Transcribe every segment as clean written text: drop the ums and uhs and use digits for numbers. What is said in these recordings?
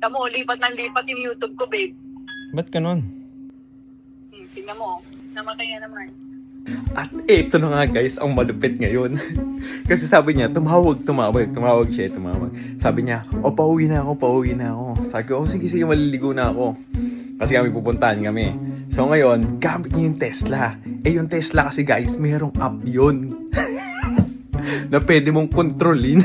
Tamo, lipat ng lipat yung YouTube ko, babe. Ba't ganon? Tingnan mo, namatay na naman. At eto na nga guys, ang malupit ngayon. Kasi sabi niya, tumawag siya. Sabi niya, pauwi na ako. Sabi ko, sige, maliligo na ako. Kasi kami pupuntahan kami. So ngayon, gamit niya yung Tesla. Yung Tesla kasi guys, mayroong app yun. Na pwede mong kontrolin.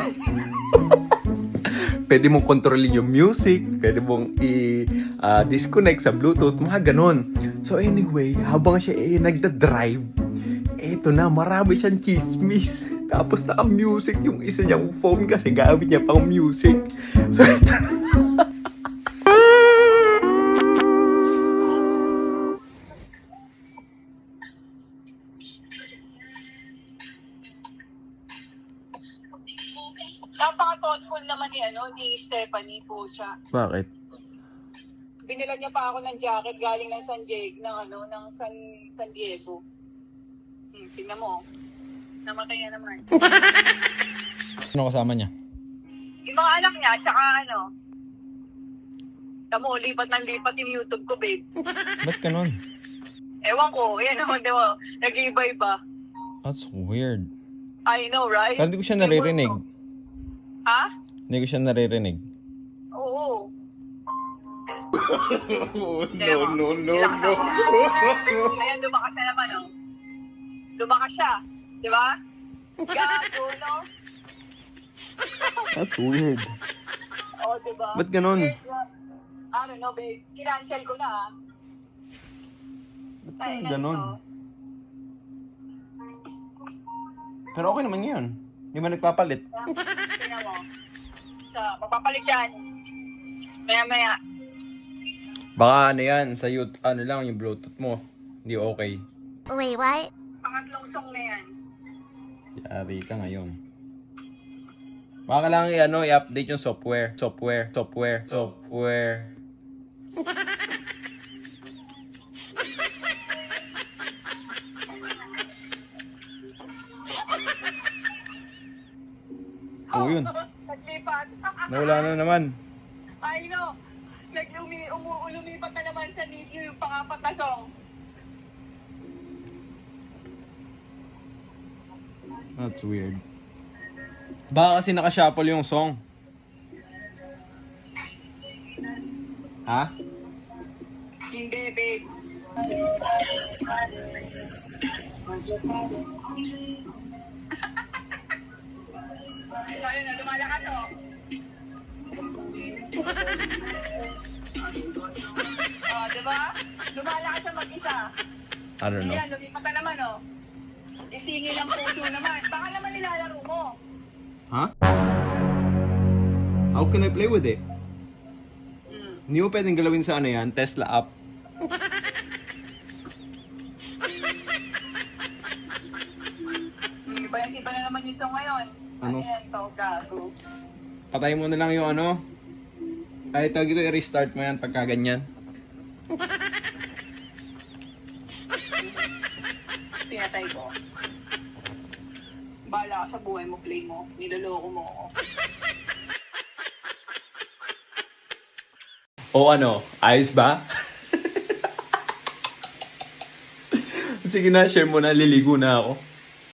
Pwede mong kontrolin yung music, pwede mong i-disconnect sa Bluetooth, mga ganon. So anyway, habang siya nagda-drive, eto na, marami siyang chismis. Tapos naka-music yung isa niyang phone kasi gamit niya pang music. So eto Napaka-thoughtful naman ni Stephanie po siya. Bakit? Binila niya pa ako ng jacket galing ng San Diego. Tingnan mo, namatay na naman. Ano kasama niya? Yung mga anak niya, tsaka tamo, lipat ng lipat yung YouTube ko, babe. Ba't ganon? Ewan ko, yan naman, diba, nag-iiba-iba. That's weird. I know, right? Pero hindi ko siya naririnig. Ha? Hindi ko siya naririnig. Oo. No. Ayan, lumakas na naman, Lumakas siya, di ba? Gago, no? That's weird. Di ba? Ba't ganon? I don't know, babe. Kinancel ko na, Ba't ganon? Pero okay naman yun. Hindi ba nagpapalit? Tingnan mo. So, magpapalit yan. Maya-maya. Baka yan, sa YouTube, lang, yung Bluetooth mo. Hindi okay. Wait, what? Pangatlong song na yan. Yari ka ngayon. Baka kailangan i-update yung software. Oo yun. Naglipat. Nawala na naman. I know. Lumipat na naman sa Need You yung pangapat na song. That's weird. Baka kasi naka-shuffle yung song. Ha? Hindi, babe. So, ayun na, lumalakas, diba? Lumalakas siya mag-isa. I don't know. Yan, lumipat na naman, Isingin ang puso naman. Baka naman nilalaro mo. Huh? How can I play with it? Hindi mo pwedeng galawin sa yan, Tesla app. Iba na naman yung song ngayon. Ano? Ayan to, gago. Patayin mo na lang yung Ay, tawag ito, i-restart mo yan pagka ganyan. Pinatay ko. Bahala ka sa buhay mo, play mo. Niloloko mo ako. O ayos ba? Sige na, share mo na, liligo na ako.